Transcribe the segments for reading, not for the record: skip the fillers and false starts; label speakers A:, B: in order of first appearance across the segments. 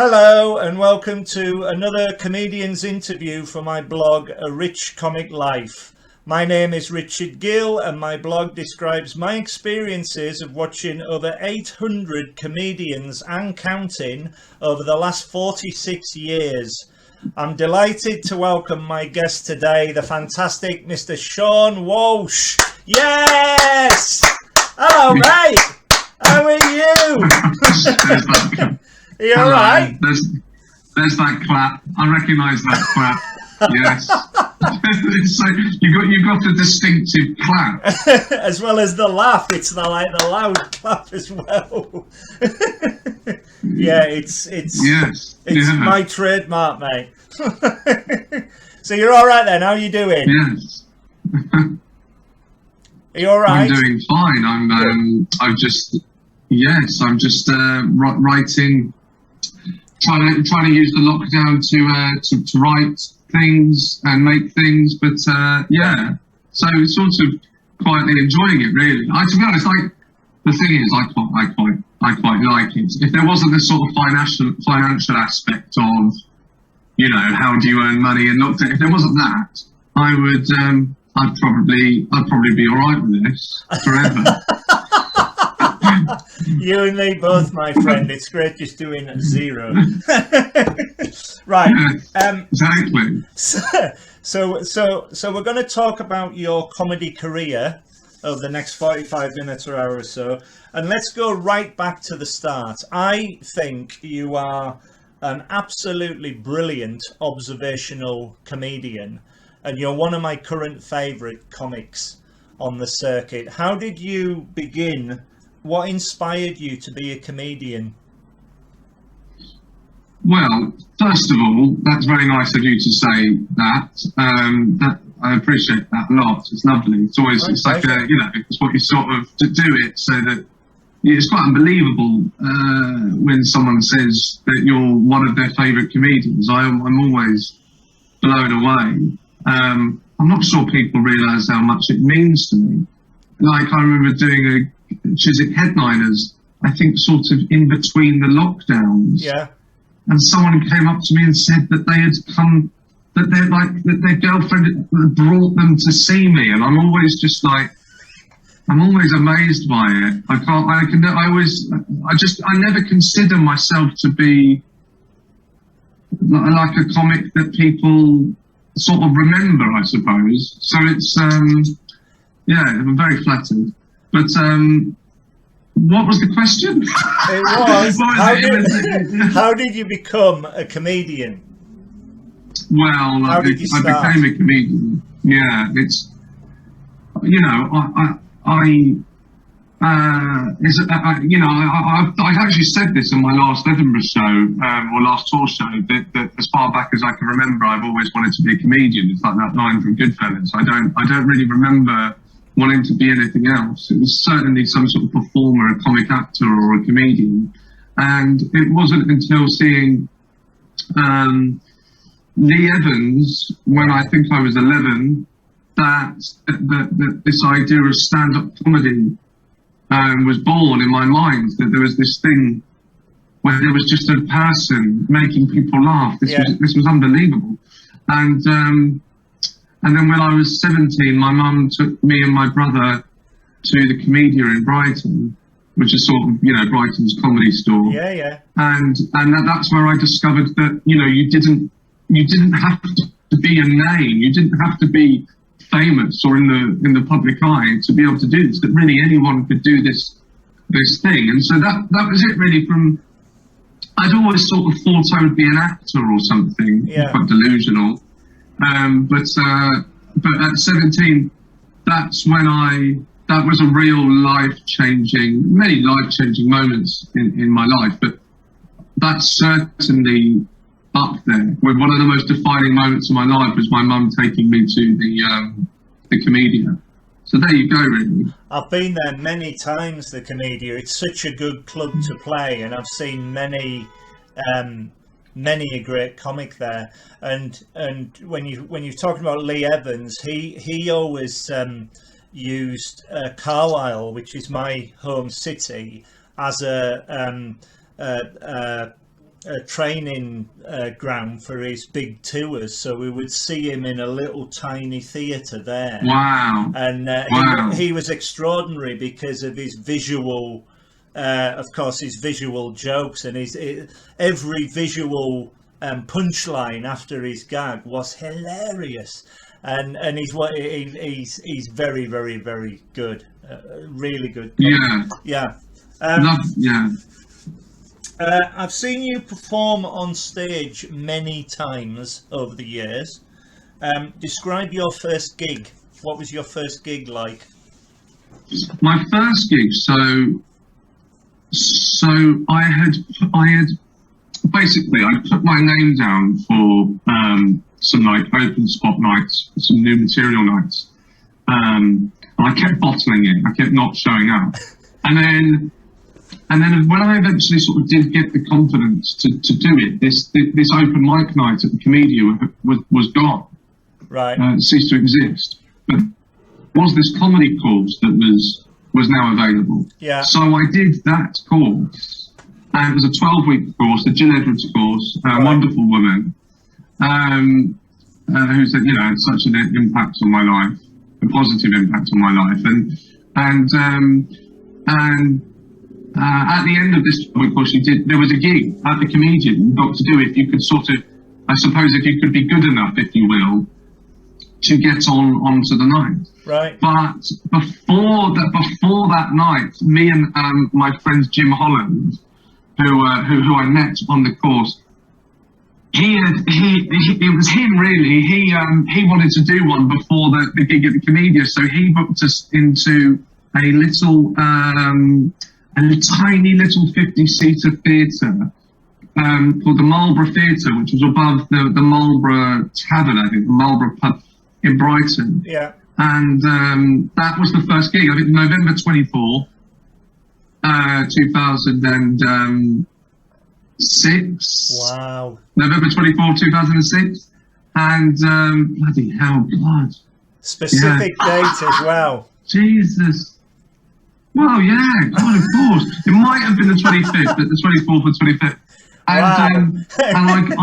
A: Hello and welcome to another comedian's interview for my blog Arichcomiclife. My name is Richard Gill and my blog describes my experiences of watching over 800 comedians and counting over the last 46 years. I'm delighted to welcome my guest today, the fantastic Mr. Seann Walsh. Yes! Hello, mate! How are you? Are you all right?
B: There's that clap. I recognise that clap. Yes. So you got a distinctive clap
A: as well as the laugh. It's the loud clap as well. Yeah, it's my trademark, mate. So you're all right then? How are you doing?
B: Yes.
A: Are you all right?
B: I'm doing fine. I'm just writing. Trying to use the lockdown to write things and make things, but yeah, so sort of quietly enjoying it really. To be honest, the thing is, I quite like it. If there wasn't this sort of financial aspect of, you know, how do you earn money in lockdown, if there wasn't that, I'd probably be all right with this forever.
A: You and me both, my friend. It's great just doing zero. Right.
B: Exactly.
A: So we're going to talk about your comedy career over the next 45 minutes or hour or so. And let's go right back to the start. I think you are an absolutely brilliant observational comedian. And you're one of my current favourite comics on the circuit. How did you begin? What inspired you to be a comedian?
B: Well, first of all, that's very nice of you to say that. That I appreciate that a lot. It's lovely. It's always it's like it's what you sort of to do it so that it's quite unbelievable when someone says that you're one of their favourite comedians. I'm always blown away. I'm not sure people realise how much it means to me. Like I remember doing a Chiswick Headliners, I think sort of in between the lockdowns.
A: Yeah. And
B: someone came up to me and said that they had come, that their girlfriend had brought them to see me, and I'm always amazed by it. I never consider myself to be like a comic that people sort of remember, I suppose. So it's yeah, I'm very flattered. But what was the question?
A: It was, how did you become a comedian?
B: Well, I became a comedian. Yeah, it's, you know, I actually said this in my last Edinburgh show, or last tour show, that as far back as I can remember, I've always wanted to be a comedian. It's like that line from Goodfellas. I don't really remember wanting to be anything else. It was certainly some sort of performer, a comic actor or a comedian. And it wasn't until seeing Lee Evans, when I think I was 11, that this idea of stand-up comedy was born in my mind, that there was this thing where there was just a person making people laugh. This was unbelievable. And then when I was 17, my mum took me and my brother to the Comedia in Brighton, which is sort of, you know, Brighton's comedy store.
A: Yeah, yeah.
B: And that's where I discovered that, you know, you didn't have to be a name. You didn't have to be famous or in the public eye to be able to do this. That really anyone could do this thing. And so that was it really. From I'd always sort of thought I would be an actor or something. Yeah. Quite delusional. But at 17, that's when that was a real many life-changing moments in my life, but that's certainly up there. One of the most defining moments of my life was my mum taking me to the Comedia. So there you go, really.
A: I've been there many times, the Comedia. It's such a good club to play, and I've seen many a great comic there. And when you're talking about Lee Evans, he always used Carlisle, which is my home city, as a training ground for his big tours, so we would see him in a little tiny theatre there.
B: Wow.
A: And
B: Wow.
A: he was extraordinary because of his visual, of course, his visual jokes, and every visual punchline after his gag was hilarious. And he's very, very, very good, really good.
B: Yeah.
A: Yeah. I've seen you perform on stage many times over the years. Describe your first gig. What was your first gig like?
B: My first gig. So I had basically I put my name down for some like open spot nights, some new material nights. And I kept bottling it. I kept not showing up, and then when I eventually sort of did get the confidence to do it, this open mic night at the Comedian was gone.
A: Right.
B: Ceased to exist. But there was this comedy course that was now available.
A: Yeah.
B: So I did that course, and it was a 12-week course, the Jill Edwards course, a wonderful woman, who's had such an impact on my life, a positive impact on my life, and at the end of this course, there was a gig at the Comedian. You got to do it. You could sort of, I suppose, if you could be good enough, if you will, to get onto the night.
A: Right.
B: But before that night, me and my friend Jim Holland, who I met on the course, it was him really. He wanted to do one before the gig at the Comedian, so he booked us into a little. A tiny little 50-seater theatre called the Marlborough Theatre, which was above the Marlborough Tavern, I think, the Marlborough pub in Brighton.
A: Yeah.
B: And that was the first gig. I think November 24, 2006.
A: Wow.
B: November 24, 2006. And bloody hell, blood.
A: Specific date as well.
B: Jesus. Well, yeah, God, of course. It might have been the 25th, but the 24th or 25th. And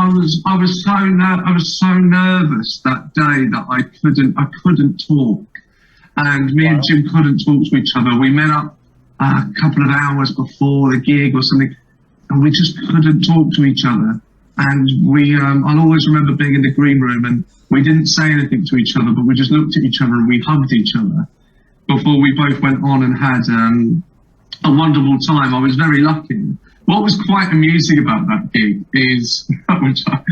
B: I was so nervous that day that I couldn't talk, and me and Jim couldn't talk to each other. We met up a couple of hours before the gig or something, and we just couldn't talk to each other. And I'll always remember being in the green room, and we didn't say anything to each other, but we just looked at each other and we hugged each other before we both went on and had a wonderful time. I was very lucky. What was quite amusing about that gig is, which I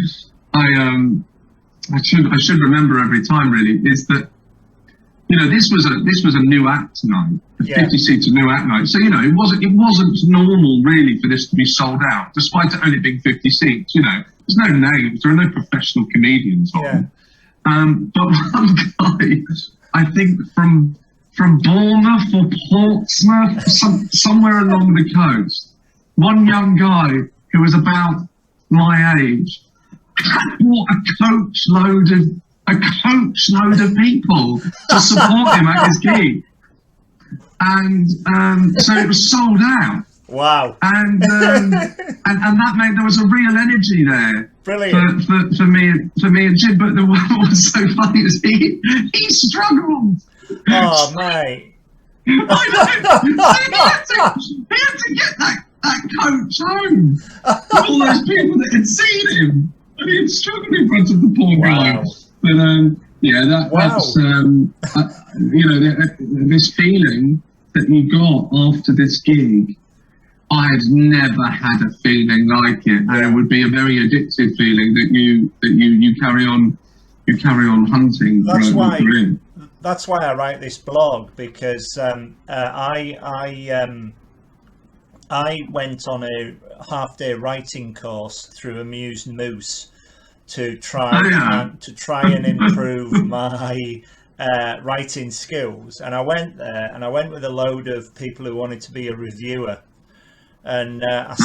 B: should remember every time really, is that this was a new act night, a 50-seater new act night. So it wasn't normal really for this to be sold out, despite it only being 50 seats. There's no names, there are no professional comedians on. But one guy, I think from Bournemouth or Portsmouth, somewhere along the coast, one young guy who was about my age had brought a coach load of people to support him at his gig, and so it was sold out.
A: Wow!
B: And that meant there was a real energy there.
A: Brilliant
B: for me and Jim. But what was so funny is he struggled.
A: Oh, mate.
B: I know. He had to get that coach home with all those people that had seen him. And he had struggled in front of the poor guy. But that's this feeling that you got after this gig, I'd never had a feeling like it. And it would be a very addictive feeling that you carry on hunting for a career.
A: That's why I write this blog, because I went on a half-day writing course through Amused Moose to try and improve my writing skills. And I went there, and I went with a load of people who wanted to be a reviewer. And I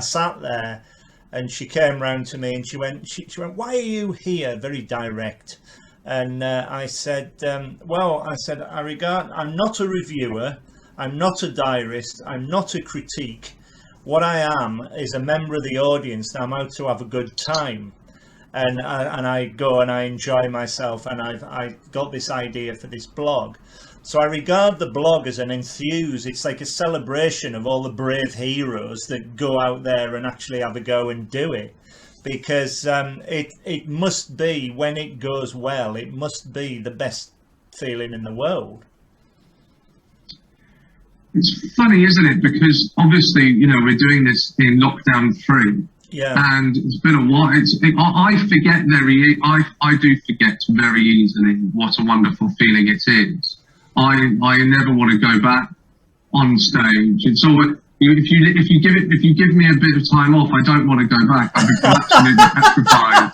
A: sat there, and she came round to me and she went, "Why are you here?" Very direct. And I said, I'm not a reviewer, I'm not a diarist, I'm not a critique. What I am is a member of the audience, and I'm out to have a good time. And I go and I enjoy myself, and I got this idea for this blog. So I regard the blog as an enthuse. It's like a celebration of all the brave heroes that go out there and actually have a go and do it. Because it must be, when it goes well, it must be the best feeling in the world.
B: It's funny, isn't it? Because obviously, you know, we're doing this in lockdown 3.
A: Yeah.
B: And it's been a while. I forget I do forget very easily what a wonderful feeling it is. I never want to go back on stage. It's always, if you give me a bit of time off, I don't want to go back. I'll become absolutely petrified.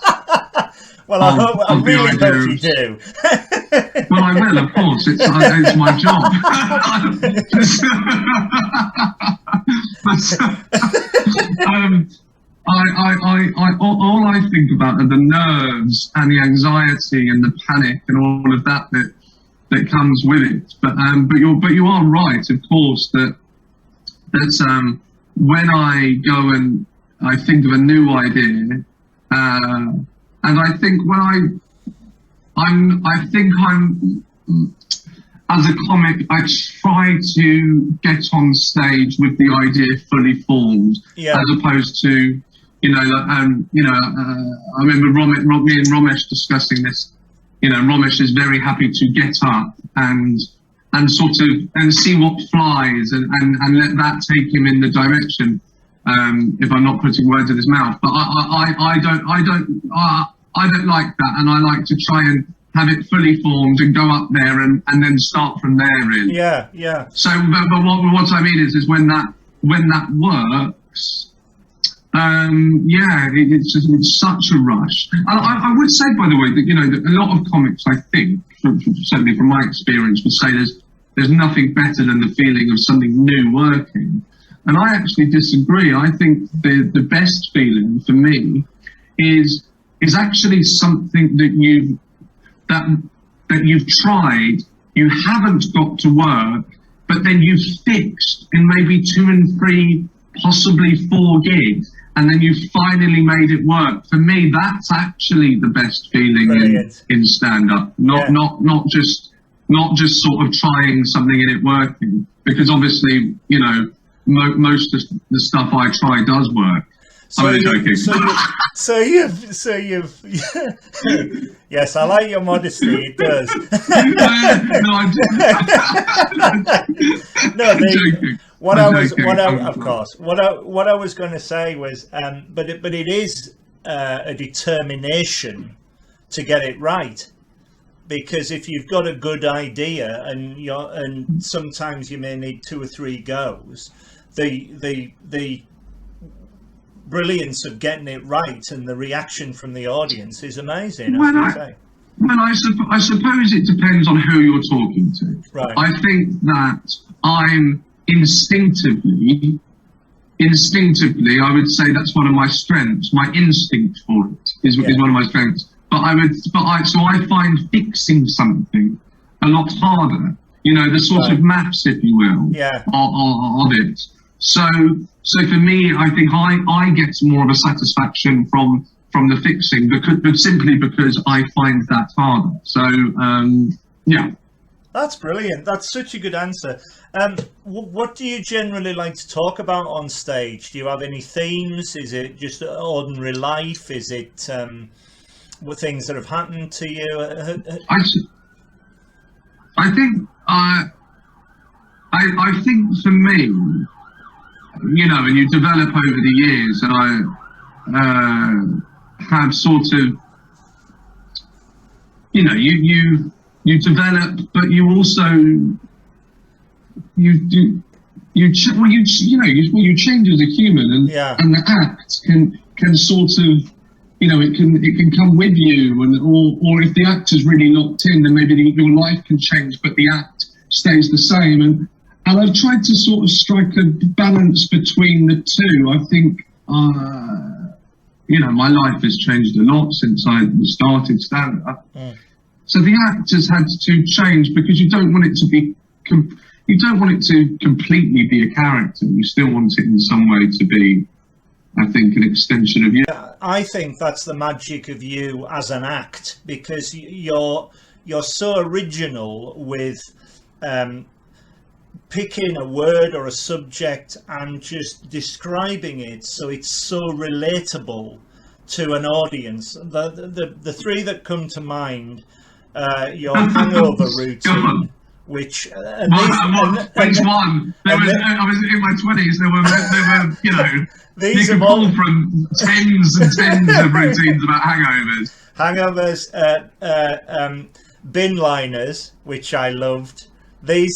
A: Well, I really hope you do.
B: Well, I will, of course. It's my job. All I think about are the nerves and the anxiety and the panic and all of that comes with it. But you are right, of course, that when I go and I think of a new idea, and I think I'm as a comic, I try to get on stage with the idea fully formed, as opposed to, I remember me and Romesh discussing this. You know, Romesh is very happy to get up and sort of and see what flies and let that take him in the direction. If I'm not putting words in his mouth, but I don't like that, and I like to try and have it fully formed and go up there and then start from there. Really. Yeah, yeah. So, but what I mean is when that works. It's such a rush. I would say, by the way, that that a lot of comics, I think, certainly from my experience, would say there's nothing better than the feeling of something new working. And I actually disagree. I think the best feeling for me is actually something that you've tried, you haven't got to work, but then you've fixed in maybe 2 and 3, possibly 4 gigs. And then you finally made it work. For me, that's actually the best feeling in stand-up. Not just sort of trying something and it working. Because obviously, most of the stuff I try does work. I'm joking.
A: So you've yes, I like your modesty. It does.
B: No, I'm joking.
A: What I was going to say was, but it is a determination to get it right, because if you've got a good idea and sometimes you may need 2 or 3 goes, the brilliance of getting it right and the reaction from the audience is amazing.
B: I suppose it depends on who you're talking to.
A: Right.
B: I think that I'm instinctively, I would say that's one of my strengths. My instinct for it is one of my strengths. But I find fixing something a lot harder. The sort of maths, if you will, of it. So for me, I think I get more of a satisfaction from the fixing, but simply because I find that harder. So yeah.
A: That's brilliant. That's such a good answer. What do you generally like to talk about on stage? Do you have any themes? Is it just ordinary life? Is it what things that have happened to you?
B: I think for me, and you develop over the years, and I have sort of, you develop, but you also you change as a human, and the act can sort of, it can come with you, or if the act is really locked in, then maybe your life can change, but the act stays the same. And I've tried to sort of strike a balance between the two. I think, my life has changed a lot since I started stand-up. So the act has had to change, because you don't want it to be, you don't want it to completely be a character. You still want it in some way to be, I think, an extension of you.
A: I think that's the magic of you as an act, because you're so original with picking a word or a subject and just describing it so it's so relatable to an audience. The three that come to mind, your hangover routine, which
B: which one? I was in my 20s. There were you know,
A: these
B: you can pull from tens and tens of routines about hangovers.
A: Hangovers, bin liners, which I loved. When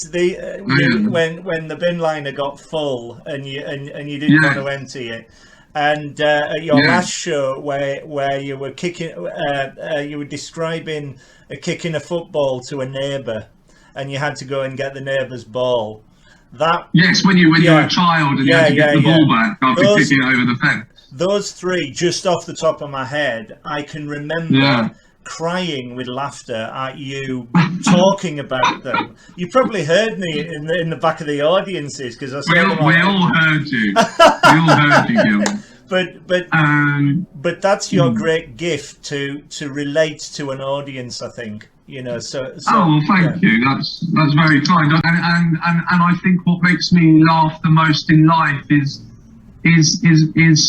A: the bin liner got full and you didn't want to empty it. And at your last show, where you were kicking, you were describing kicking a football to a neighbour, and you had to go and get the neighbour's ball.
B: When you were a child and you had to get the ball back after kicking it over the fence.
A: Those three, just off the top of my head, I can remember crying with laughter at you talking about them. You probably heard me in the back of the audiences, because I saw them.
B: We all heard you. We all heard you, Gil.
A: But that's your great gift to relate to an audience, I think. You know, so
B: thank you. That's very kind. And I think what makes me laugh the most in life is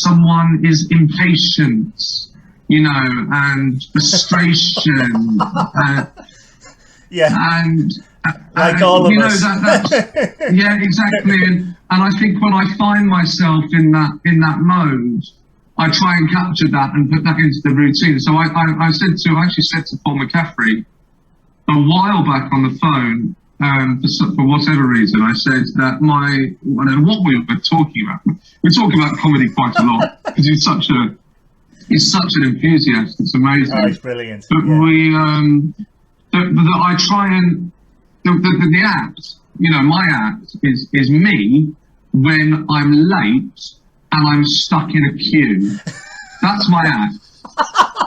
B: someone's impatience, you know, and frustration. And
A: like all of us.
B: Yeah, exactly. And I think when I find myself in that mode, I try and capture that and put that into the routine. So I actually said to Paul McCaffrey a while back on the phone, for whatever reason, I said that I don't know what we were talking about. We're talking about comedy quite a lot because he's such an enthusiast. It's amazing.
A: Oh, it's brilliant.
B: But I try and the act, you know, my act is me when I'm late and I'm stuck in a queue. That's my act.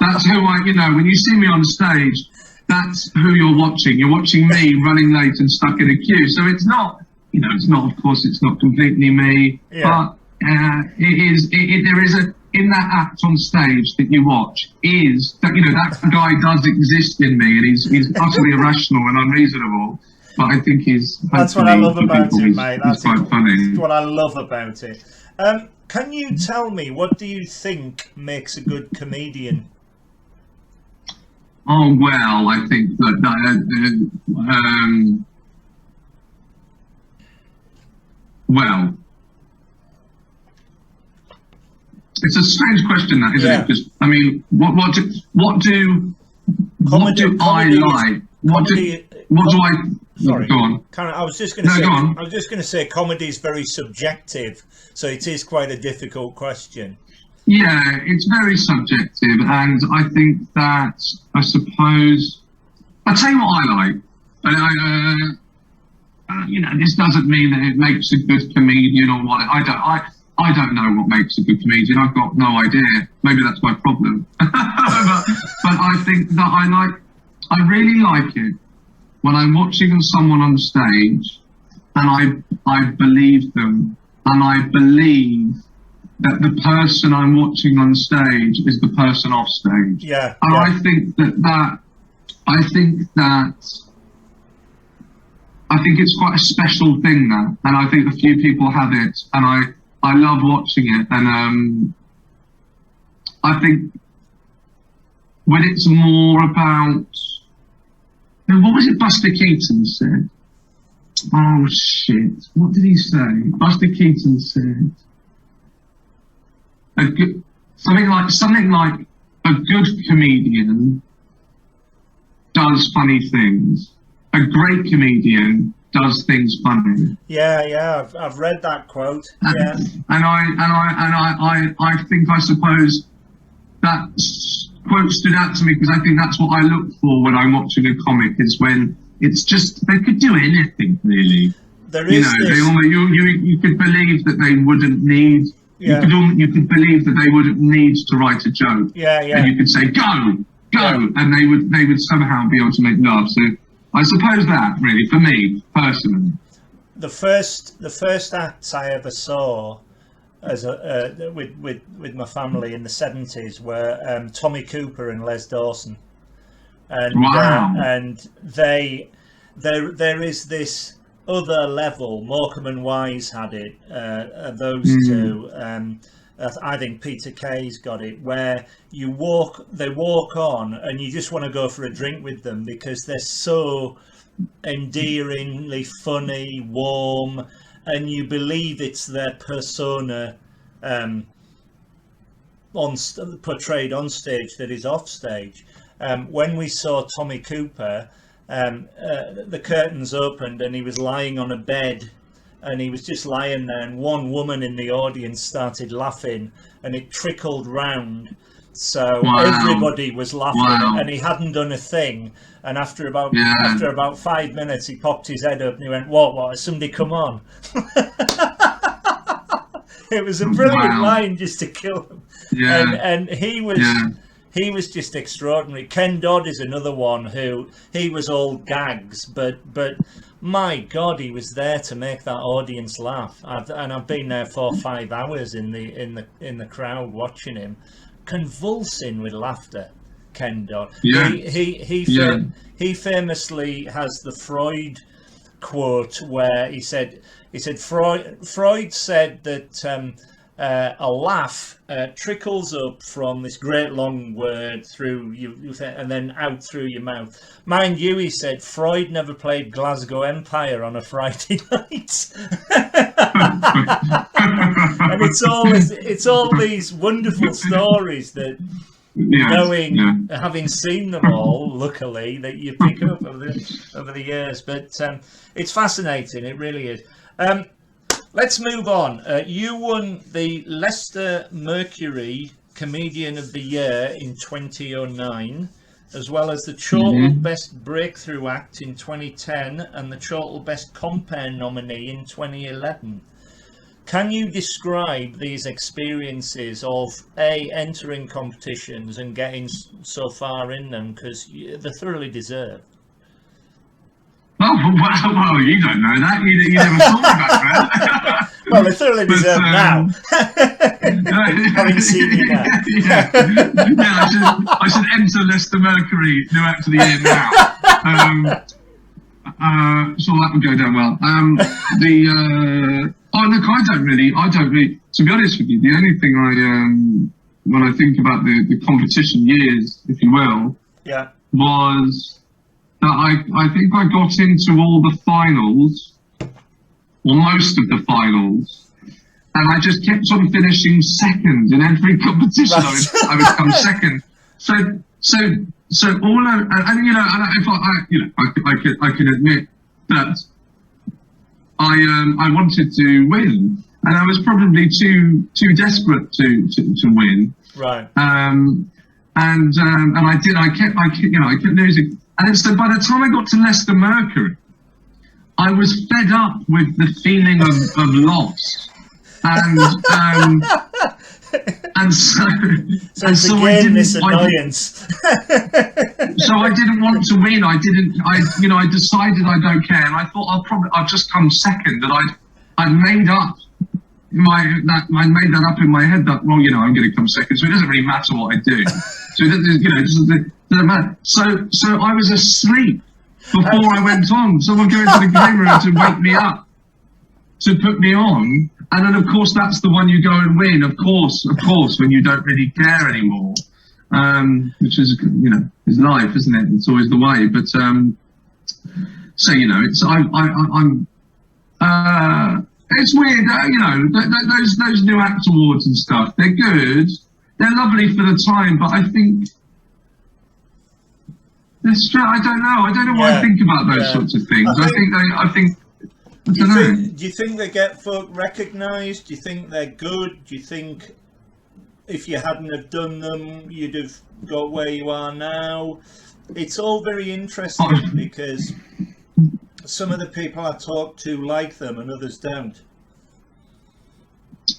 B: That's who when you see me on stage, that's who you're watching. You're watching me running late and stuck in a queue. So it's not, of course, it's not completely me, but there is in that act on stage that you watch is that, that guy does exist in me, and he's utterly irrational and unreasonable. But I think
A: that's what I love about it, mate. That's
B: quite funny.
A: That's what I love about it. Can you tell me, what do you think makes a good comedian?
B: Oh, well, I think that well, it's a strange question, that, isn't it? Because I mean, what do I like? What do I?
A: Sorry,
B: go on.
A: Karen, I was just going to say. I was just going to say, comedy is very subjective, so it is quite a difficult question.
B: Yeah, it's very subjective, and I think that, I suppose, I'll tell you what I like. This doesn't mean that it makes a good comedian or what. I don't know what makes a good comedian. I've got no idea. Maybe that's my problem. but I think that I really like it when I'm watching someone on stage, and I believe them, and I believe that the person I'm watching on stage is the person off stage.
A: Yeah.
B: And I think it's quite a special thing, that, and I think a few people have it, and I love watching it. And I think when it's more about, what was it Buster Keaton said? Oh shit! What did he say? Buster Keaton said something like a good comedian does funny things. A great comedian does things funny.
A: Yeah, I've read that quote. Yeah.
B: And I think, I suppose, that quote stood out to me because I think that's what I look for when I'm watching a comic, is when it's just, they could do anything really.
A: There is
B: you could believe that they wouldn't need.
A: Yeah.
B: You could believe that they wouldn't need to write a joke.
A: Yeah.
B: And you could say go, and they would somehow be able to make laugh. So I suppose that really, for me personally.
A: the first act I ever saw as with my family in the 70s were Tommy Cooper and Les Dawson, and
B: Wow.
A: And there is this other level. Morecambe and Wise had it. Those two. I think Peter Kay's got it, where they walk on, and you just want to go for a drink with them because they're so endearingly funny, warm, and you believe it's their persona portrayed on stage that is off stage. When we saw Tommy Cooper, the curtains opened and he was lying on a bed, and he was just lying there, and one woman in the audience started laughing, and it trickled round, so everybody was laughing, and he hadn't done a thing. And after about 5 minutes, he popped his head up and he went, "What? Has somebody come on?" It was a brilliant line just to kill him. And he was just extraordinary. Ken Dodd is another one who he was all gags, but my God, he was there to make that audience laugh. I've been there 4 or 5 hours in the crowd watching him, convulsing with laughter. Ken Dodd. He famously has the Freud quote where he said Freud said that a laugh trickles up from this great long word through you and then out through your mouth. Mind you, he said Freud never played Glasgow Empire on a Friday night. And it's all these wonderful stories that having seen them all, luckily, that you pick up over the years. But it's fascinating, it really is. Let's move on. You won the Leicester Mercury Comedian of the Year in 2009, as well as the Chortle Best Breakthrough Act in 2010 and the Chortle Best Compare nominee in 2011. Can you describe these experiences of entering competitions and getting so far in them, because they're thoroughly deserved?
B: Oh, well, you don't know that. You never thought about that.
A: Well, they're thoroughly deserved now. Having seen you now.
B: I should enter Leicester Mercury New Act of the Year now. So that would go down well. Look, I don't really, to be honest with you, the only thing when I think about the competition years, if you will, was that I think I got into all the finals, or most of the finals, and I just kept on finishing second in every competition. I would come second. So all I can admit that I wanted to win, and I was probably too desperate to win.
A: Right.
B: And I did. I kept losing. And so by the time I got to Leicester Mercury, I was fed up with the feeling of loss, and so I didn't.
A: Annoyance.
B: So I didn't want to win. I decided I don't care, and I thought I'll just come second. And I'd made up that up in my head that I'm going to come second, so it doesn't really matter what I do. So it doesn't matter. So I was asleep before I went on. Someone go into the game room to wake me up to put me on, and then of course that's the one you go and win. Of course, when you don't really care anymore, which is is life, isn't it? It's always the way. But it's weird, those new act awards and stuff. They're good. They're lovely for the time, but I think I don't know. I don't know what I think about those sorts of things.
A: Do you think they get folk recognised? Do you think they're good? Do you think if you hadn't have done them, you'd have got where you are now? It's all very interesting because some of the people I talk to like them and others don't.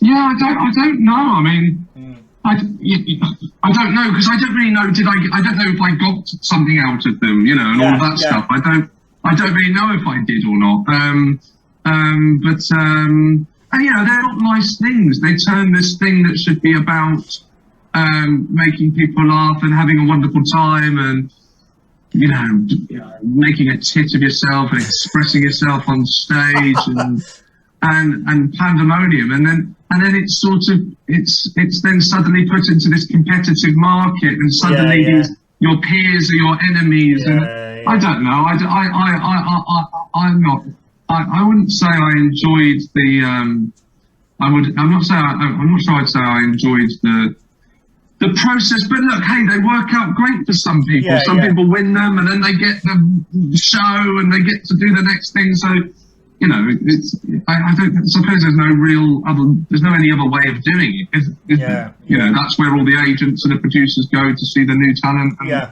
B: Yeah, I don't know. I mean, I don't know, because I don't really know. I don't know if I got something out of them, and all of that stuff. I don't really know if I did or not. And, you know, they're not nice things. They turn this thing that should be about making people laugh and having a wonderful time and, you know, making a tit of yourself and expressing yourself on stage and pandemonium. And then it's sort of, it's then suddenly put into this competitive market, and suddenly your peers are your enemies. I don't know. I'm not. I wouldn't say I enjoyed the. I'm not sure I'd say I enjoyed the process. But look, hey, they work out great for some people. Some people win them, and then they get the show, and they get to do the next thing. So, you know, I don't suppose there's no any other way of doing it. You know, that's where all the agents and the producers go to see the new talent. And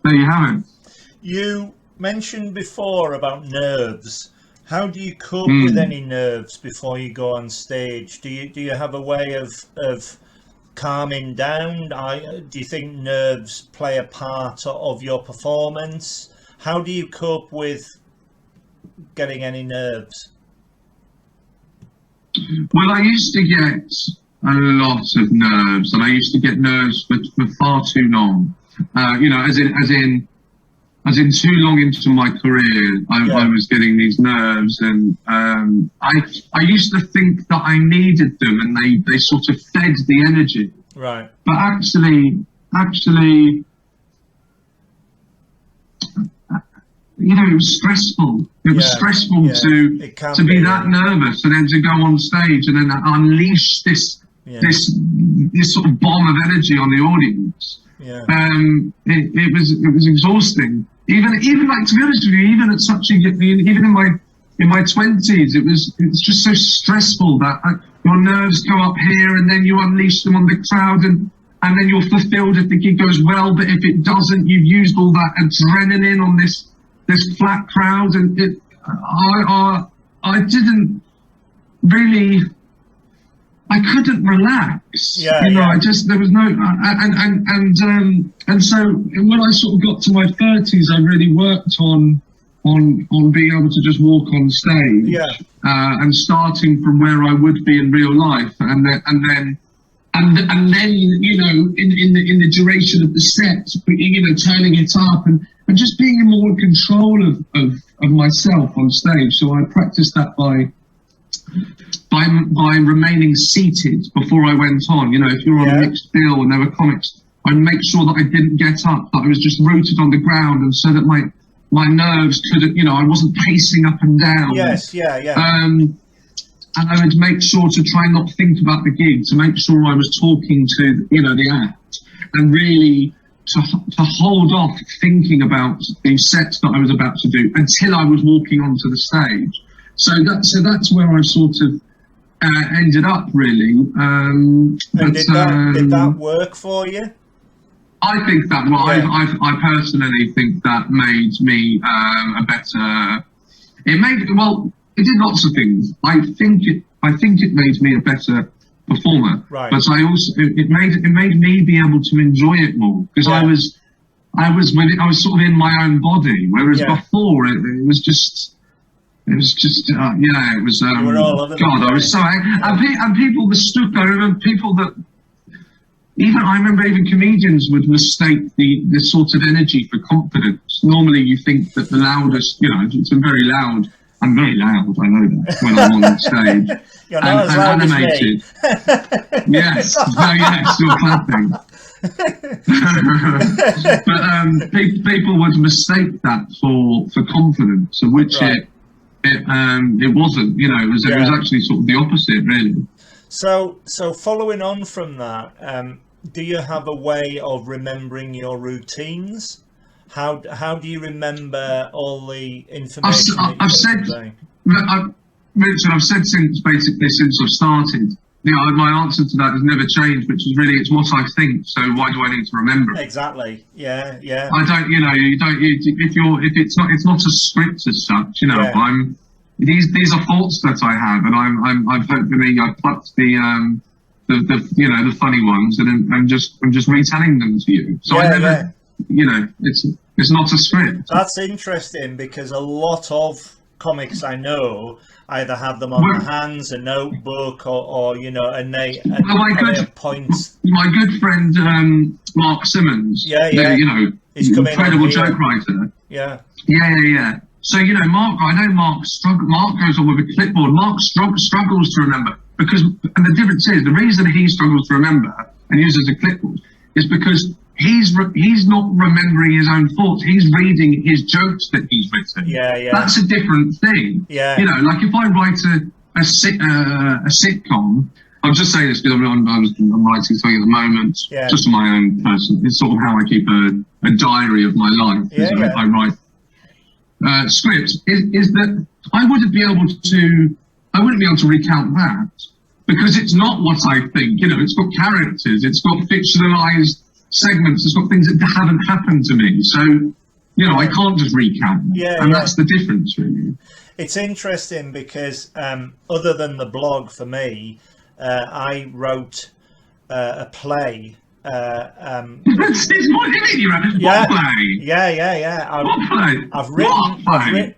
B: there you have it.
A: You mentioned before about nerves. How do you cope with any nerves before you go on stage? Do you have a way of calming down? Do you think nerves play a part of your performance? How do you cope with getting any nerves?
B: Well, I used to get a lot of nerves, and I used to get nerves for far too long. You know, as in too long into my career, I was getting these nerves, and I used to think that I needed them, and they sort of fed the energy.
A: Right.
B: But actually, you know, it was stressful. It was stressful to be that nervous, and then to go on stage and then unleash this sort of bomb of energy on the audience. It was exhausting. Even like, to be honest with you, even at such a, even in my 20s, it's just so stressful that your nerves go up here, and then you unleash them on the crowd, and then you're fulfilled if the gig goes well. But if it doesn't, you've used all that adrenaline on this flat crowd, and I didn't really. I couldn't relax. You know, there was no, and so when I sort of got to my 30s, I really worked on being able to just walk on stage, and starting from where I would be in real life, and then you know, in the duration of the set, you know, turning it up and just being in more control of myself on stage. So I practiced that by remaining seated before I went on. You know, if you're on a mixed bill and there were comics, I'd make sure that I didn't get up, that I was just rooted on the ground, and so that my nerves couldn't, you know, I wasn't pacing up and down. And I would make sure to try and not think about the gig, to make sure I was talking to, you know, the act, and really to hold off thinking about the sets that I was about to do until I was walking onto the stage. So that's where I sort of ended up, really.
A: And did that work for you?
B: I think that. Well, I personally think that made me a better. It did lots of things. I think it made me a better performer. Right. But it made me be able to enjoy it more, because I was sort of in my own body, whereas before it was just. It was just, it was, God, I was so angry. And people mistook, I remember people that, I remember even comedians would mistake the sort of energy for confidence. Normally you think that the loudest, you know, it's very loud. I'm very loud, I know that, when I'm on stage.
A: You're not as loud
B: animated.
A: As me.
B: Yes, you're clapping. But people would mistake that for confidence, of which it wasn't. You know, it was actually sort of the opposite, really.
A: So following on from that, do you have a way of remembering your routines? How do you remember all the information?
B: Richard, I've said since I've started. You know, my answer to that has never changed, which is really, it's what I think. So why do I need to remember it?
A: Exactly. Yeah.
B: I don't. You know, if it's not a script as such. You know, these are thoughts that I have, and I've hopefully I've plucked the funny ones, and I'm just retelling them to you. So I never. You know, it's not a script.
A: That's interesting, because a lot of comics I know either have them on their hands, a notebook, or you know, and they have points.
B: My good friend Mark Simmons,
A: yeah,
B: you know,
A: he's come
B: incredible joke writer.
A: Yeah.
B: So you know, I know Mark goes on with a clipboard. Mark struggles to remember because, and the difference is the reason he struggles to remember and uses a clipboard is because he's not remembering his own thoughts. He's reading his jokes that he's written.
A: Yeah.
B: That's a different thing.
A: Yeah.
B: You know, like if I write a sitcom, I'm just saying this because I'm writing something at the moment, just for my own person. It's sort of how I keep a diary of my life. I write scripts. Is that I wouldn't be able to recount that because it's not what I think. You know, it's got characters, it's got fictionalized segments, it's got things that haven't happened to me. So, you know, I can't just recount them. That's the difference, really.
A: It's interesting because other than the blog, for me, I wrote a play.
B: What do you mean you wrote? What play?
A: Yeah.
B: What play?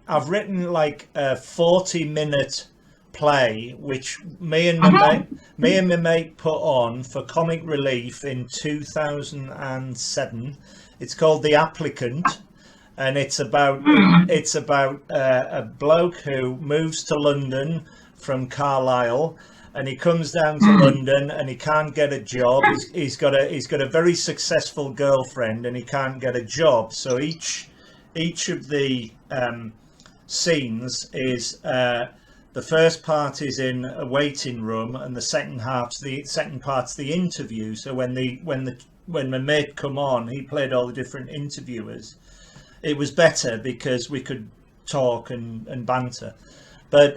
A: I've written like a 40-minute play which me and my mate put on for Comic Relief in 2007. It's called The Applicant, and it's about a bloke who moves to London from Carlisle, and he comes down to London and he can't get a job. He's got a very successful girlfriend and he can't get a job. So each of the scenes is the first part is in a waiting room, and the second part's the interview. So when my mate come on, he played all the different interviewers. It was better because we could talk and banter. But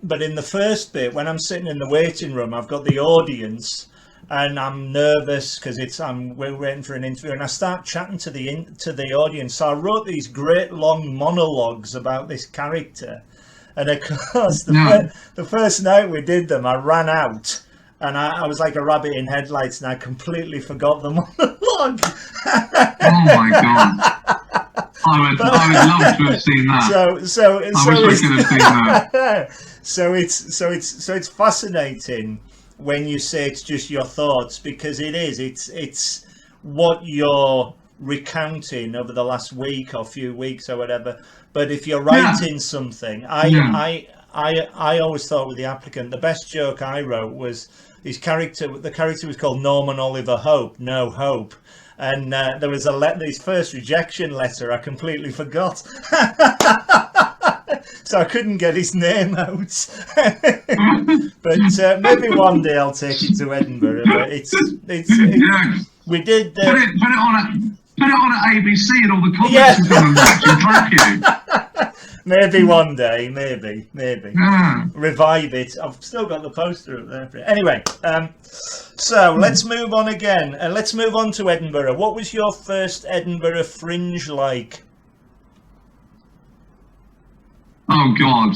A: but in the first bit, when I'm sitting in the waiting room, I've got the audience, and I'm nervous because we're waiting for an interview, and I start chatting to the audience. So I wrote these great long monologues about this character, and of course the first night we did them, I ran out, and I was like a rabbit in headlights, and I completely forgot the monologue.
B: Oh my god. I would love to have seen that. I wish I could have seen that.
A: So it's fascinating when you say it's just your thoughts, because it's what you're recounting over the last week or few weeks or whatever. But if you're writing something, I always thought with The Applicant, the best joke I wrote was the character was called Norman Oliver Hope, No Hope. And there was his first rejection letter I completely forgot. So I couldn't get his name out. But maybe one day I'll take it to Edinburgh. But we did...
B: put it on at ABC and all the comics will come and watch and track you.
A: Maybe one day, maybe. Revive it. I've still got the poster up there. Anyway, so let's move on again. Let's move on to Edinburgh. What was your first Edinburgh Fringe like?
B: Oh God,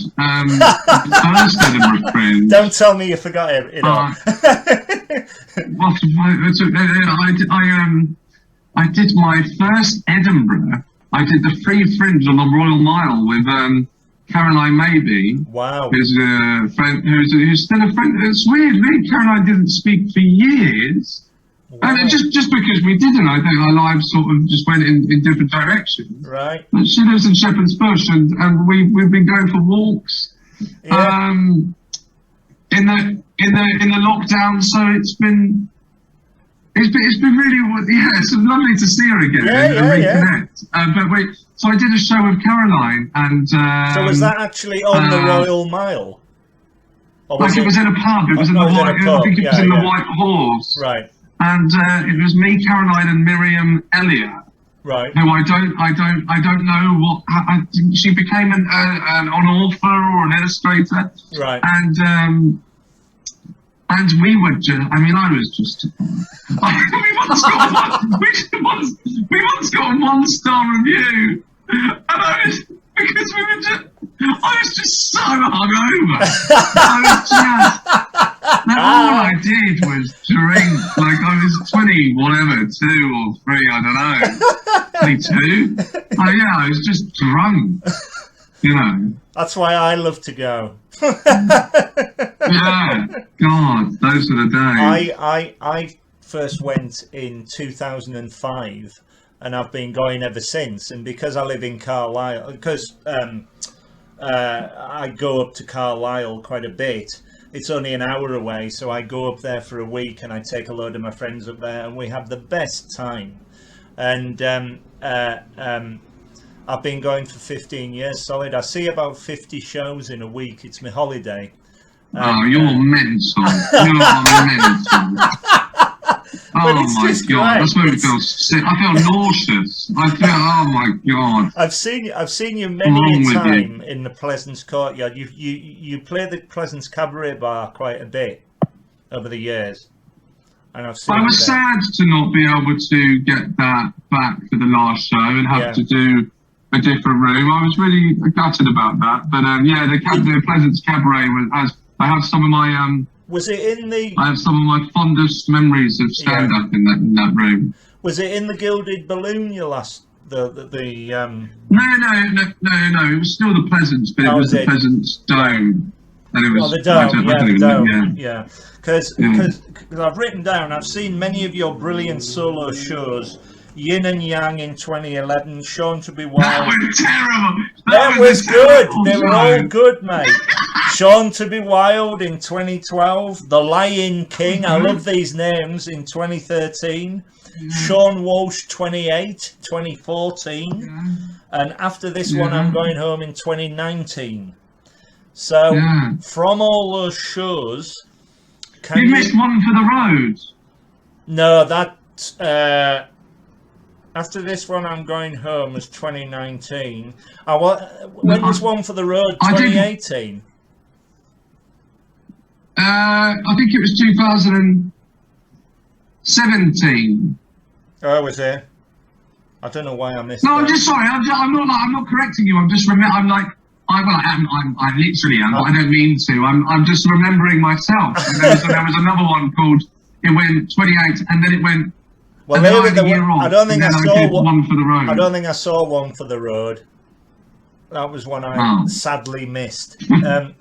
B: first Edinburgh Fringe.
A: Don't tell me you forgot it all.
B: I did my first Edinburgh. I did the free Fringe on the Royal Mile with Caroline Maybe.
A: Wow.
B: Who's a friend, who's still a friend. It's weird. Me and Caroline didn't speak for years. Wow. And just because we didn't, I think our lives sort of just went in different directions.
A: Right.
B: But she lives in Shepherd's Bush, and we've been going for walks. Yeah. In the lockdown, so it's been really, it's lovely to see her again and reconnect. So I did a show with Caroline, and
A: so was that actually on the Royal Mile?
B: Or was it was in a pub. It was in the White. I think it was in the White Horse.
A: Right.
B: And it was me, Caroline, and Miriam Elliott.
A: Right.
B: Who I don't know what. She became an author or an illustrator.
A: Right.
B: And we were just, I was just, we once got a 1-star review, and I was just so hungover. All I did was drink, like I was 20, whatever, 2 or 3, I don't know, 22. I was just drunk. You know.
A: That's why I love to go.
B: Yeah. God, those are the days.
A: I first went in 2005, and I've been going ever since. And because I live in Carlisle, because I go up to Carlisle quite a bit. It's only an hour away, so I go up there for a week, and I take a load of my friends up there, and we have the best time. And I've been going for 15 years solid. I see about 50 shows in a week. It's my holiday.
B: Oh, you're mental. You're mental. Oh my God, that's made me feel sick. I feel nauseous. Oh my God.
A: I've seen you many a time in the Pleasance Courtyard. You play the Pleasance Cabaret Bar quite a bit over the years. And I've seen
B: I was sad to not be able to get that back for the last show and have to do a different room. I was really gutted about that. But yeah, the Pleasance Cabaret was, I have some of my
A: was it in the?
B: I have some of my fondest memories of stand-up in that room.
A: Was it in the Gilded Balloon? Your last
B: No. It was still the Pleasance, but it was the Pleasance Dome, and it was
A: the Dome. Yeah. Because I've written down. I've seen many of your brilliant solo shows. Yin and Young in 2011. Seann to be Wild.
B: That was terrible.
A: That was good. They were all good, mate. Seann to be Wild in 2012. The Lion King. I love these names in 2013. Seann Walsh 2014. And after this one, I'm going home in 2019. So from all those shows,
B: you missed One for the Road.
A: No, that after this one, I'm going home was 2019. When was One for the Road? 2018.
B: I think it was 2017.
A: Oh, was it? I don't know why I missed.
B: No,
A: that.
B: I'm just sorry. I'm not correcting you. I'm just I'm literally am. But I don't mean to. I'm just remembering myself. And there was another one called. It went 28, and then it went.
A: Well, I don't think I saw One for the Road. I don't think I saw One for the Road. That was one I sadly missed. But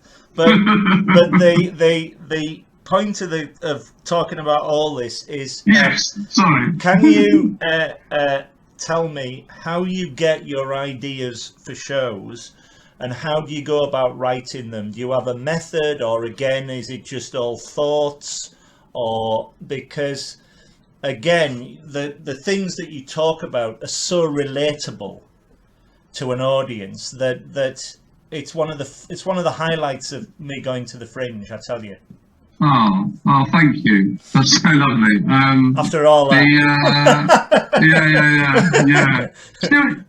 A: the point of talking about all this is
B: sorry.
A: Can you tell me how you get your ideas for shows, and how do you go about writing them? Do you have a method, or again is it just all thoughts, or because again the things that you talk about are so relatable to an audience that it's one of the highlights of me going to the Fringe, I tell you.
B: Oh, thank you. That's so lovely.
A: After all that.
B: Yeah.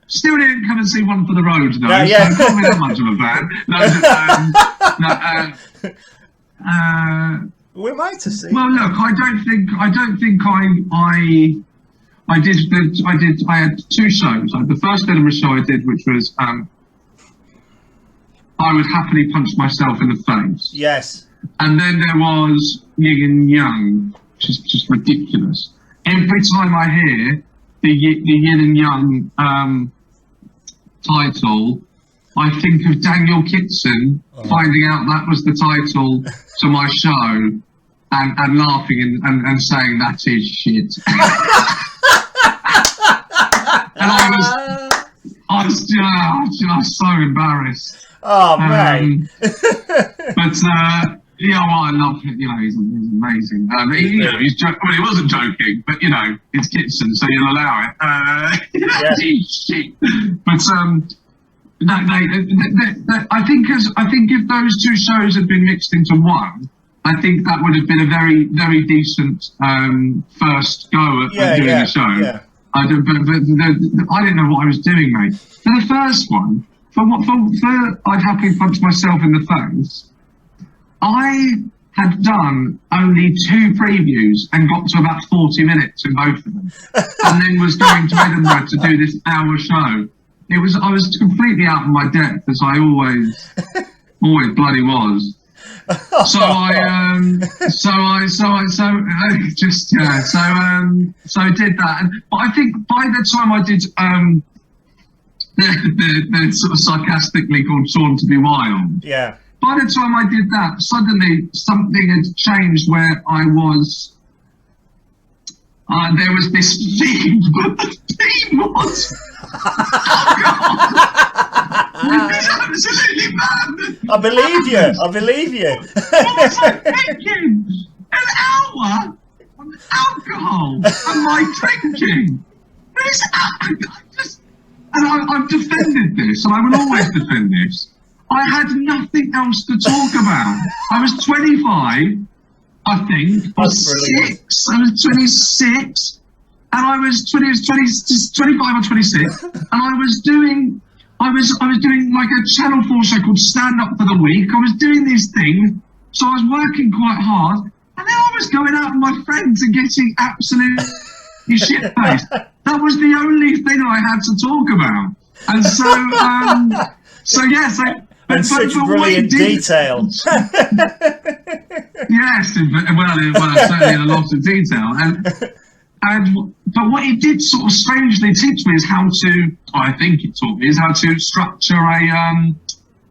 B: Still didn't come and see One for the Road, though. So not really that much of a fan.
A: We might have seen.
B: Well, look, I don't think I had two shows. The first Edinburgh show I did, which was I would happily punch myself in the face.
A: Yes.
B: And then there was Yin and Young, which is just ridiculous. Every time I hear the Yin and Young title, I think of Daniel Kitson finding out that was the title to my show and laughing and saying that is shit. And I was just so embarrassed.
A: Oh man!
B: But yeah, well, I love him. You know, he's amazing. He's joking. Well, he wasn't joking, but it's Kitson, so you'll allow it. But I think if those two shows had been mixed into one, I think that would have been a very, very decent first go at doing the show. Yeah. I didn't know what I was doing, mate. For the first one, for I'd happily punch myself in the face, I had done only 2 previews and got to about 40 minutes in both of them, and then was going to Edinburgh to do this hour show. I was completely out of my depth, as I always bloody was. So I did that. But I think by the time I did they're sort of sarcastically called Seann to be wild.
A: Yeah.
B: By the time I did that, suddenly something had changed where I was. There was this theme, but the theme was alcohol. It's absolutely mad.
A: I believe you. I believe you.
B: What was I thinking? An hour on alcohol and my drinking. I've defended this, and I will always defend this. I had nothing else to talk about. I was 25, I think, or 6. I was 26, and I was 25 or 26, and I was doing like a Channel 4 show called Stand Up for the Week. I was doing these things, so I was working quite hard, and then I was going out with my friends and getting absolutely shit-faced. That was the only thing I had to talk about, and so yes.
A: And such brilliant detail.
B: Yes, well, certainly in a lot of detail. But what it did sort of strangely teach me is how to, I think it taught me, is how to structure how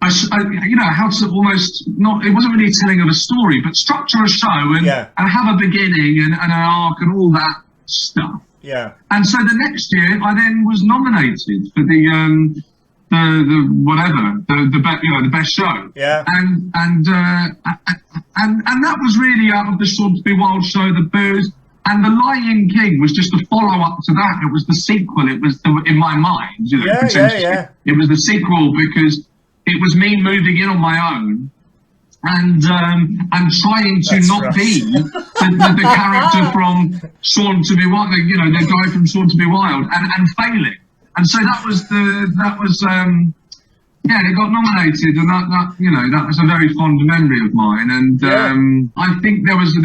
B: to almost, not, it wasn't really telling of a story, but structure a show and have a beginning and an arc and all that stuff.
A: Yeah.
B: And so the next year I then was nominated for the best show.
A: Yeah.
B: And that was really out of the Seann to be Wild show, the booze. And The Lion King was just a follow-up to that. It was the sequel. It was in my mind, you know.
A: Yeah.
B: It was the sequel because it was me moving in on my own and trying to be the character from Seann to be Wild, you know, the guy from Seann to be Wild, and failing. And so it got nominated, and that was a very fond memory of mine. And I think there was a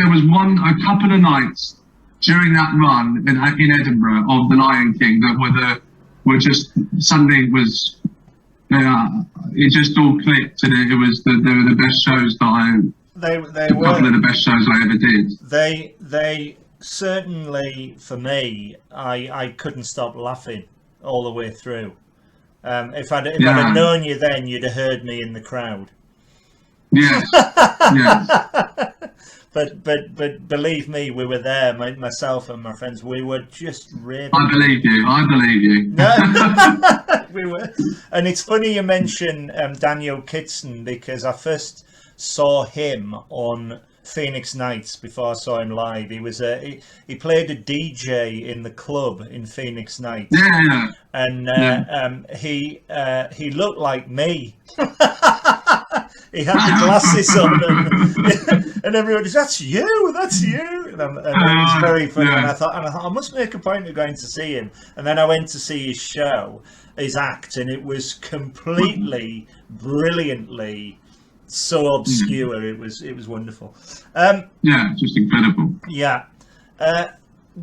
B: couple of nights during that run in Edinburgh of The Lion King that were just something was. It just all clicked, and they were the best shows that
A: They were
B: a couple of the best shows I ever did.
A: They certainly, for me, I couldn't stop laughing all the way through. If I'd have known you then, you'd have heard me in the crowd.
B: Yes. Yes.
A: But believe me, we were there. Myself and my friends, we were just raving.
B: I believe you.
A: No, we were. And it's funny you mention Daniel Kitson, because I first saw him on Phoenix Nights before I saw him live. He was he played a DJ in the club in Phoenix Nights.
B: Yeah.
A: And he looked like me. He had the glasses on, and everybody, that's you. And it was very funny. And I thought I must make a point of going to see him. And then I went to see his show, his act, and it was completely, brilliantly so obscure. It was wonderful.
B: Just incredible.
A: Yeah.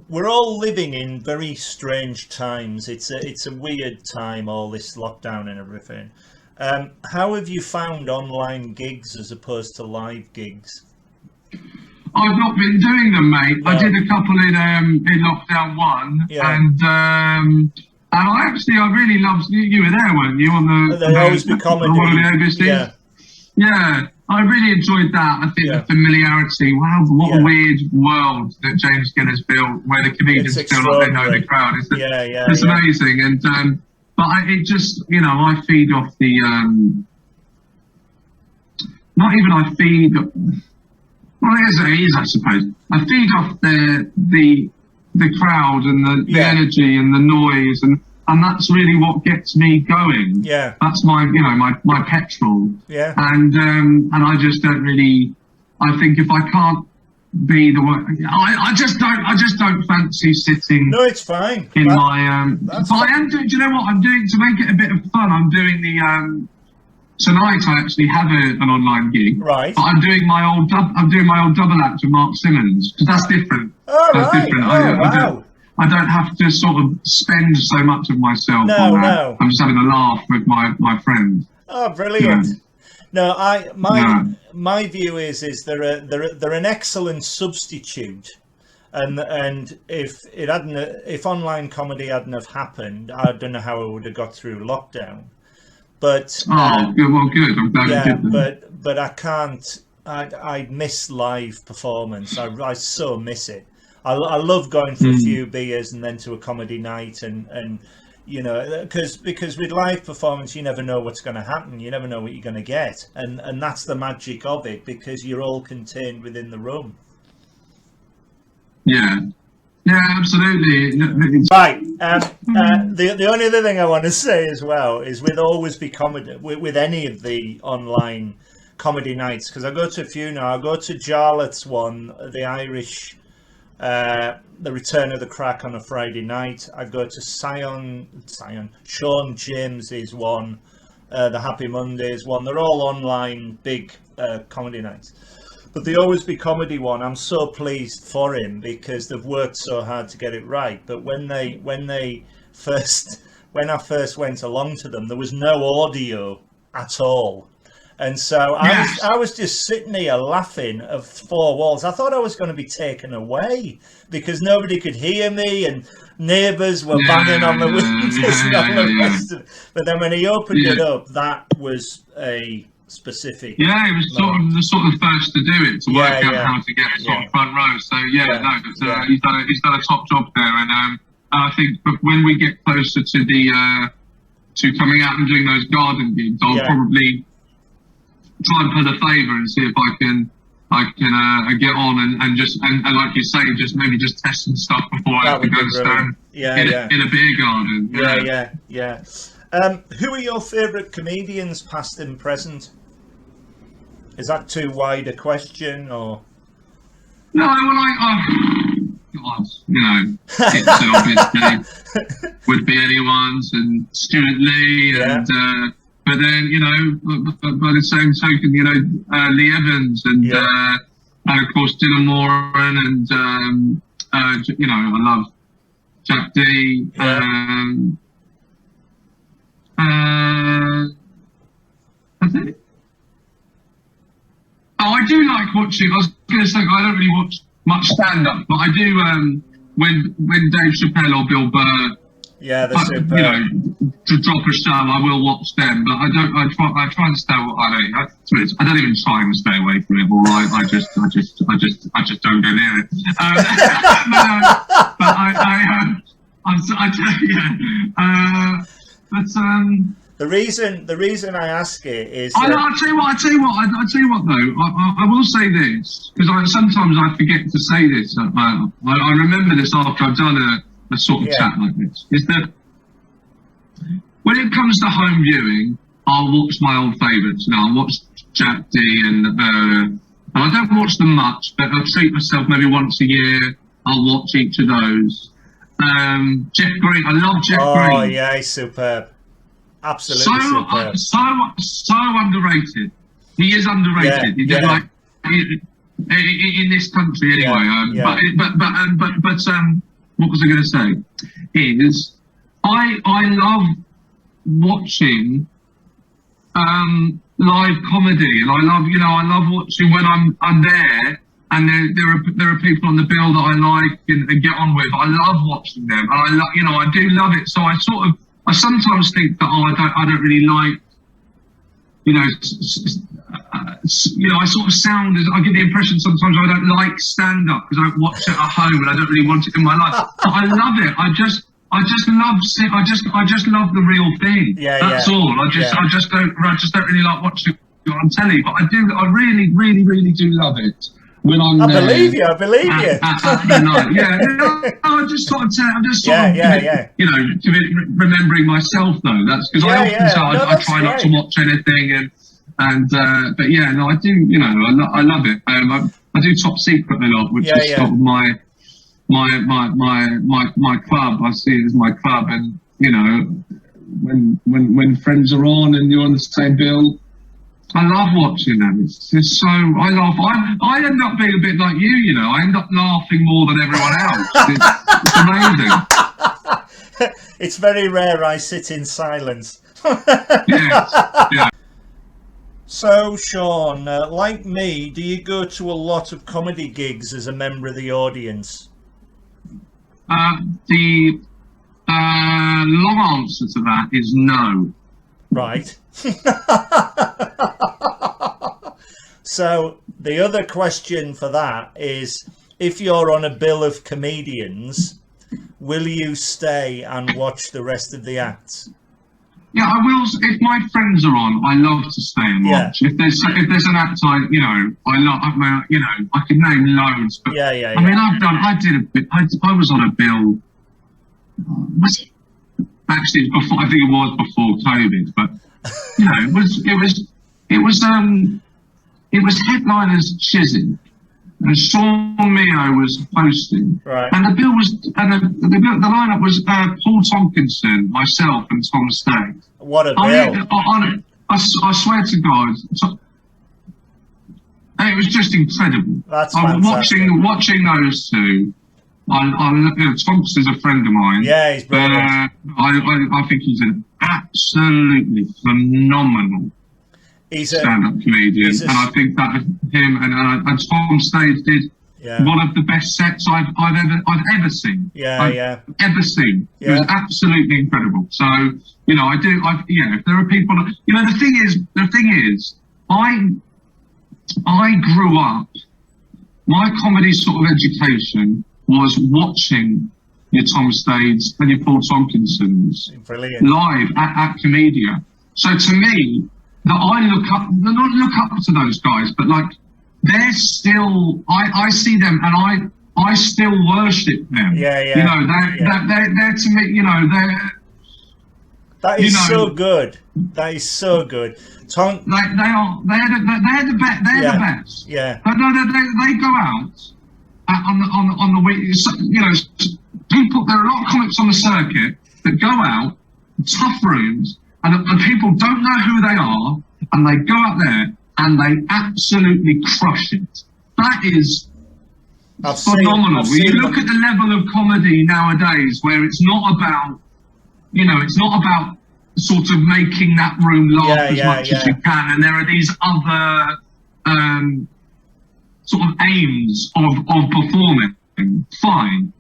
A: We're all living in very strange times. It's a weird time, all this lockdown and everything. How have you found online gigs as opposed to live gigs?
B: I've not been doing them, mate. I did a couple in lockdown 1, and I really loved. You were there, weren't you? On the
A: There'll Always Be Comedy.
B: One of the ABCs. Yeah. I really enjoyed that. I think the familiarity. Wow, what a weird world that James Skinner's built, where the comedians feel like they know the crowd. It's amazing, and but it just, I feed off the well, it is, I suppose. I feed off the crowd and the energy and the noise, and that's really what gets me going. Yeah, that's my my petrol. Yeah, and I just don't really. I think if I can't be the one, I just don't fancy sitting.
A: No, it's fine.
B: In my but I am doing. Do you know what I'm doing to make it a bit of fun? I'm doing the tonight. I actually have an online gig. Right. But I'm doing my old double act with Mark Simmons, because that's different.
A: Oh, that's right. Different. Wow.
B: I don't have to sort of spend so much of myself on that. No. I'm just having a laugh with my friends.
A: Oh, brilliant. No, my view is they're an excellent substitute And if online comedy hadn't have happened, I don't know how I would have got through lockdown. But
B: good. Well, good. I'm glad you did that.
A: but I can't. I miss live performance. I so miss it. I love going for a few beers and then to a comedy night, and you know, because with live performance you never know what's going to happen. You never know what you're going to get, and that's the magic of it, because you're all contained within the room.
B: Yeah, absolutely.
A: Right. The only other thing I want to say as well is with Always Be Comedy, with any of the online comedy nights, because I go to a few now. I go to Jarlath's one, the Irish, the Return of the Crack on a Friday night. I go to Seann James's one, the Happy Mondays one. They're all online big comedy nights. But the Always Be Comedy one, I'm so pleased for him, because they've worked so hard to get it right. But when I first went along to them, there was no audio at all. And so I was just sitting here laughing at four walls. I thought I was going to be taken away because nobody could hear me, and neighbours were banging on the windows and all the rest of it. But then when he opened it up, that was a specific.
B: Yeah, it was sort of the first to do it, to work out how to get sort of front row. So he's done a top job there, and I think when we get closer to the to coming out and doing those garden gigs, I'll probably try and pull a favour and see if I can get on and just and like you say, just test some stuff before I have to go and stand in a beer garden.
A: Yeah. Who are your favourite comedians, past and present? Is that too wide a question, or?
B: No, well, God, you know, it's obviously would be anyone's, and Stuart Lee, and but then, you know, by the same token, you know, Lee Evans, and of course Dylan Moran, and you know, I love Jack D. I do like watching. I was going to say I don't really watch much stand-up, but I do when Dave Chappelle or Bill Burr,
A: you know,
B: to drop a show, I will watch them. But I don't. I try and stay. I don't even try and stay away from it. All right, I just don't go near it.
A: The reason I ask it is.
B: I'll tell you what though. I will say this, because sometimes I forget to say this. I remember this after I've done a sort of chat like this. Is that when it comes to home viewing, I'll watch my old favourites. Now I watch Jack D, and I don't watch them much, but I'll treat myself maybe once a year. I'll watch each of those. Jeff Green, I love Jeff Green.
A: Oh yeah, he's superb. Absolutely superb.
B: So underrated. He is underrated. He did like in this country anyway. But what was I going to say? Is I love watching live comedy, and I love watching when I'm there, and there are people on the bill that I like and get on with. I love watching them, and I do love it. So I sometimes think that I don't really like, I sort of sound as I get the impression sometimes I don't like stand up because I don't watch it at home and I don't really want it in my life. But I love it. I just love the real thing. That's all. I just don't really like watching it on telly. But I really, really, really do love it. When I'm
A: I believe you.
B: I'm just sort of remembering myself though. That's because I often say I try not to watch anything, but yeah, no, I do. I love it. I do Top Secret a lot, which is sort of my club. I see it as my club, and when friends are on and you're on the same bill, I love watching them. It's just so I laugh. I end up being a bit like you. I end up laughing more than everyone else. It's amazing.
A: It's very rare I sit in silence.
B: Yeah.
A: So, Seann, like me, do you go to a lot of comedy gigs as a member of the audience?
B: The long answer to that is no.
A: Right. So the other question for that is, if you're on a bill of comedians, will you stay and watch the rest of the acts?
B: Yeah, I will. If my friends are on, I love to stay and watch. If there's an act I love, I could name loads. But
A: Yeah.
B: I mean, I did a bit. I was on a bill. Was it? Actually, it was before. I think it was before COVID. But it was headliners Chisholm, and Seann was hosting.
A: Right.
B: And the bill was, the lineup was Paul Tompkinson, myself, and Tom Staggs.
A: What a bill!
B: I swear to God, it was just incredible.
A: That's fantastic.
B: Watching those two. Thompson's a friend of mine.
A: Yeah, he's brilliant.
B: I think he's an absolutely phenomenal stand-up comedian, and I think that him and Tom Staggs did one of the best sets I've ever seen. Ever seen. It was absolutely incredible. So if there are people, the thing is, I grew up. My comedy sort of education was watching your Tom Staggs and your Paul Tompkinsons live at Comedia. So to me, that I not look up to those guys, but like they're still, I see them and I still worship them. They're to me,
A: that is so good. That is so good. Tom,
B: they're the best.
A: Yeah.
B: But no, they go out on the week. People. There are a lot of comics on the circuit that go out, tough rooms, and people don't know who they are, and they go out there and they absolutely crush it. That is phenomenal. When you look at the level of comedy nowadays, where it's not about, sort of making that room laugh as much as you can, and there are these other sort of aims of performing. Fine,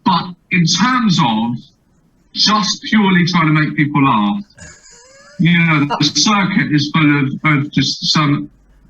B: but in terms of just purely trying to make people laugh, the circuit is full of just some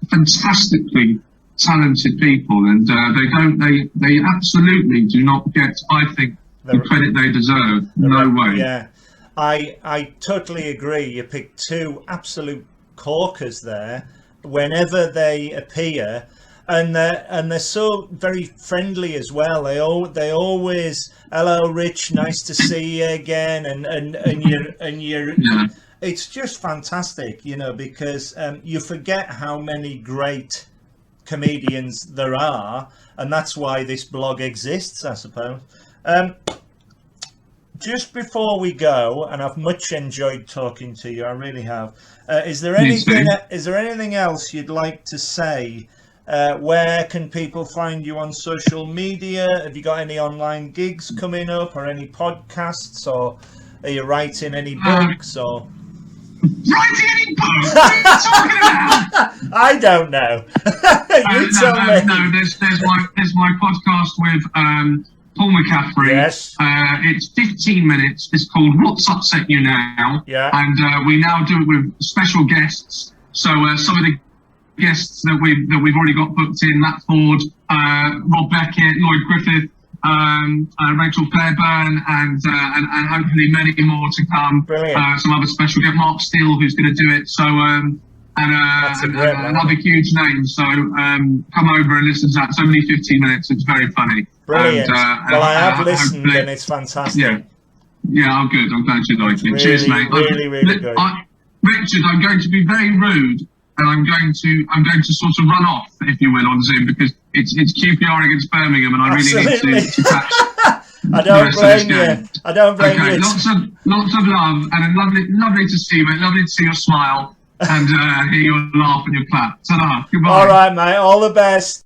B: fantastically talented people, and they absolutely do not get, I think, the credit they deserve. No way.
A: Yeah, I totally agree. You picked two absolute corkers there. Whenever they appear, and they're so very friendly as well. They always, hello Rich, nice to see you again, and you're it's just fantastic, because you forget how many great comedians there are, and that's why this blog exists, I suppose. Just before we go, and I've much enjoyed talking to you, I really have. Is there anything else you'd like to say? Where can people find you on social media? Have you got any online gigs coming up, or any podcasts, or are you writing any books, or?
B: Writing any books? What are you talking about?
A: I don't know. You tell me.
B: No, there's my podcast with Paul McCaffrey.
A: Yes.
B: It's 15 minutes. It's called What's Upset You Now?
A: Yeah.
B: And we now do it with special guests. So some of the guests that we've already got booked in: Matt Ford, Rob Beckett, Lloyd Griffith, Rachel Fairburn, and hopefully many more to come.
A: Brilliant.
B: Some other special guests, Mark Steele, who's going to do it. So another huge name. So come over and listen to that. It's only 15 minutes. It's very funny.
A: Brilliant. Well, I have listened, and it's fantastic.
B: Yeah. Oh, good. I'm glad you liked it.
A: Really,
B: Cheers, mate.
A: Really good.
B: Richard, I'm going to be very rude, and I'm going to sort of run off, if you will, on Zoom, because it's QPR against Birmingham, and I really need to catch.
A: I don't blame you. I don't blame you.
B: Lots of love, and lovely to see you, mate. Lovely to see your smile and hear your laugh and your clap. Ta-da. Goodbye.
A: All right, mate. All the best.